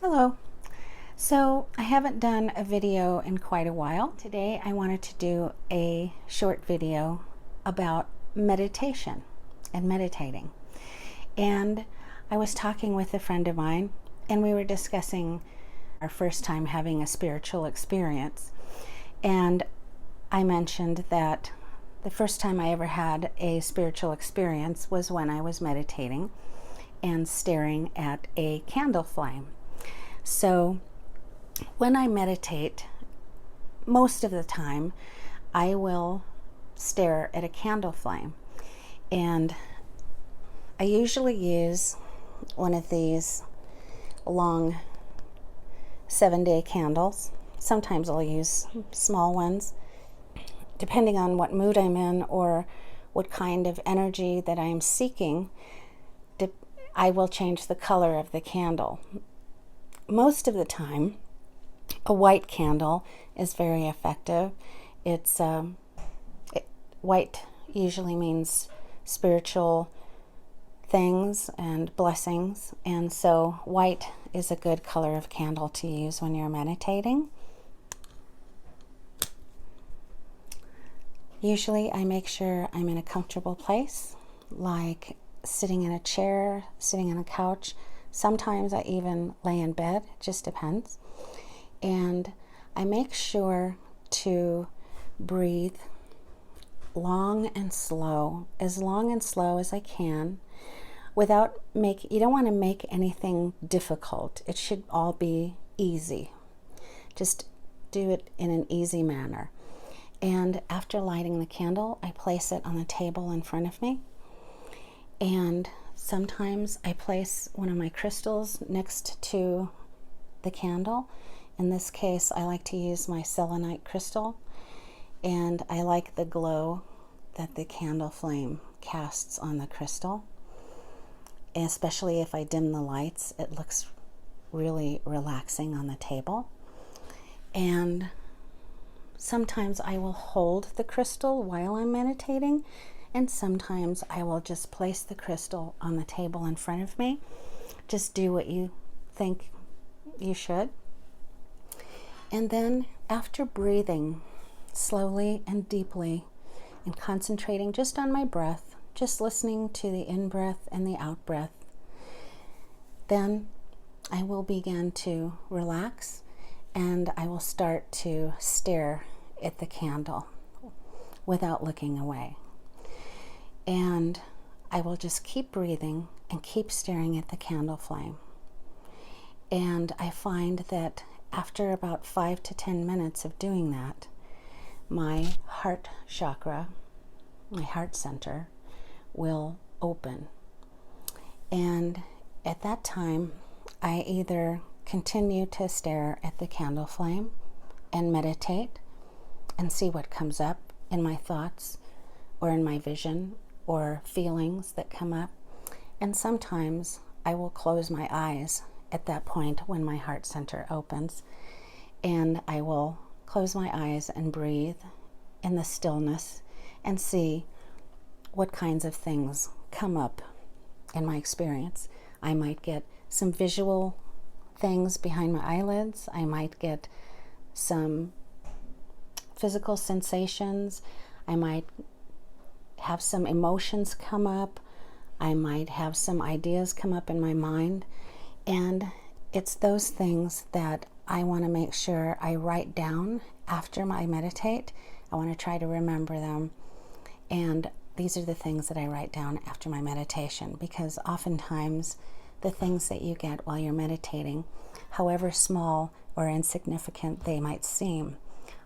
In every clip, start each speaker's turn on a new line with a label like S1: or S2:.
S1: Hello. So I haven't done a video in quite a while. Today I wanted to do a short video about meditation and meditating. And I was talking with a friend of mine and we were discussing our first time having a spiritual experience. And I mentioned that the first time I ever had a spiritual experience was when I was meditating and staring at a candle flame. So when I meditate, most of the time, I will stare at a candle flame. And I usually use one of these long 7-day candles. Sometimes I'll use small ones, depending on what mood I'm in or what kind of energy that I'm seeking. I will change the color of the candle. Most of the time, a white candle is very effective. White usually means spiritual things and blessings, and so white is a good color of candle to use when you're meditating. Usually I make sure I'm in a comfortable place, like sitting in a chair, sitting on a couch. Sometimes I even lay in bed, it just depends. And I make sure to breathe long and slow as I can, you don't want to make anything difficult. It should all be easy. Just do it in an easy manner. And after lighting the candle, I place it on the table in front of me. And sometimes I place one of my crystals next to the candle. In this case, I like to use my selenite crystal, and I like the glow that the candle flame casts on the crystal. And especially if I dim the lights, it looks really relaxing on the table. And sometimes I will hold the crystal while I'm meditating, and sometimes I will just place the crystal on the table in front of me. Just do what you think you should. And then after breathing slowly and deeply and concentrating just on my breath, just listening to the in-breath and the out-breath, then I will begin to relax and I will start to stare at the candle without looking away. And I will just keep breathing and keep staring at the candle flame. And I find that after about 5 to 10 minutes of doing that, my heart chakra, my heart center, will open. And at that time, I either continue to stare at the candle flame and meditate and see what comes up in my thoughts or in my vision or feelings that come up. And sometimes I will close my eyes at that point when my heart center opens, and I will close my eyes and breathe in the stillness and see what kinds of things come up in my experience. I might get some visual things behind my eyelids. I might get some physical sensations. I might have some emotions come up. I might have some ideas come up in my mind. And it's those things that I want to make sure I write down after I meditate. I want to try to remember them. And these are the things that I write down after my meditation, because oftentimes the things that you get while you're meditating, however small or insignificant they might seem,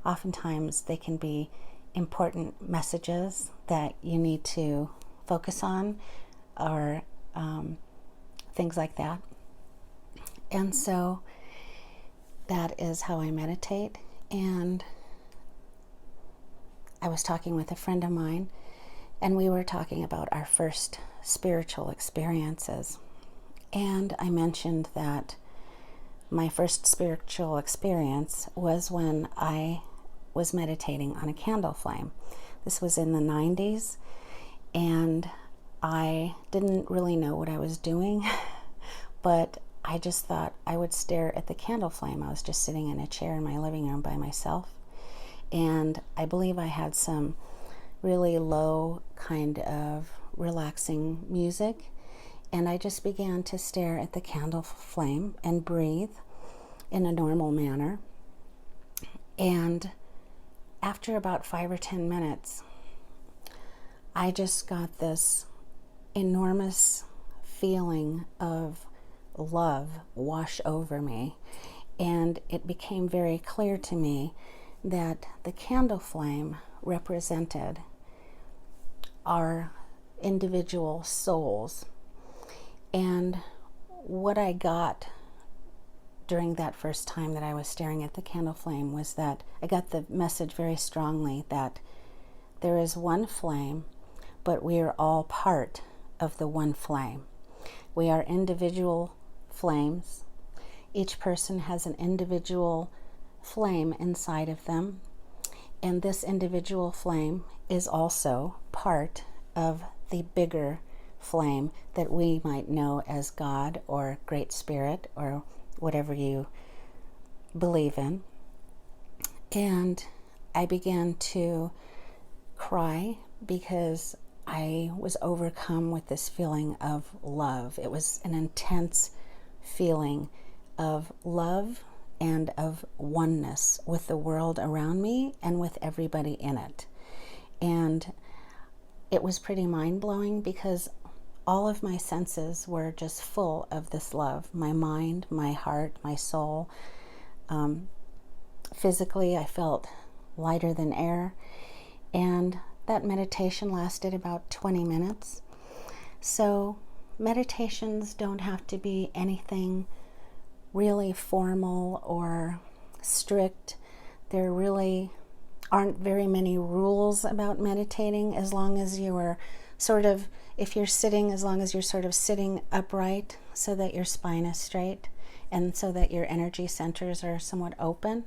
S1: oftentimes they can be important messages that you need to focus on, or things like that. And so that is how I meditate. And I was talking with a friend of mine, and we were talking about our first spiritual experiences. And I mentioned that my first spiritual experience was when I was meditating on a candle flame. This was in the 90s, and I didn't really know what I was doing, but I just thought I would stare at the candle flame. I was just sitting in a chair in my living room by myself. And I believe I had some really low kind of relaxing music. And I just began to stare at the candle flame and breathe in a normal manner. And after about 5 or 10 minutes, I just got this enormous feeling of love wash over me. And it became very clear to me that the candle flame represented our individual souls. And what I got during that first time that I was staring at the candle flame was that I got the message very strongly that there is one flame, but we are all part of the one flame. We are individual flames. Each person has an individual flame inside of them, and this individual flame is also part of the bigger flame that we might know as God or Great Spirit or whatever you believe in. And I began to cry because I was overcome with this feeling of love. It was an intense feeling of love and of oneness with the world around me and with everybody in it. And it was pretty mind-blowing because all of my senses were just full of this love. My mind, my heart, my soul. Physically, I felt lighter than air. And that meditation lasted about 20 minutes. So meditations don't have to be anything really formal or strict. There really aren't very many rules about meditating, as long as you are sort of, if you're sitting, as long as you're sort of sitting upright so that your spine is straight and so that your energy centers are somewhat open.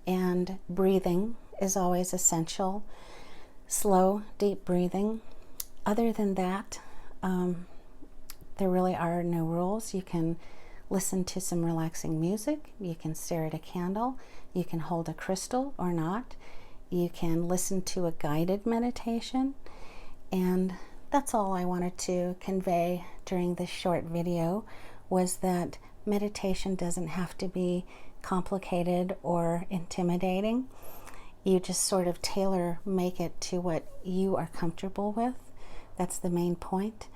S1: And breathing is always essential. Slow, deep breathing. Other than that, there really are no rules. You can listen to some relaxing music. You can stare at a candle. You can hold a crystal or not. You can listen to a guided meditation. And that's all I wanted to convey during this short video, was that meditation doesn't have to be complicated or intimidating. You just sort of tailor make it to what you are comfortable with. That's the main point.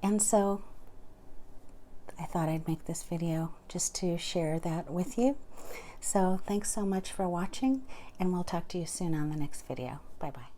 S1: And so I thought I'd make this video just to share that with you. So thanks so much for watching, and we'll talk to you soon on the next video. Bye-bye.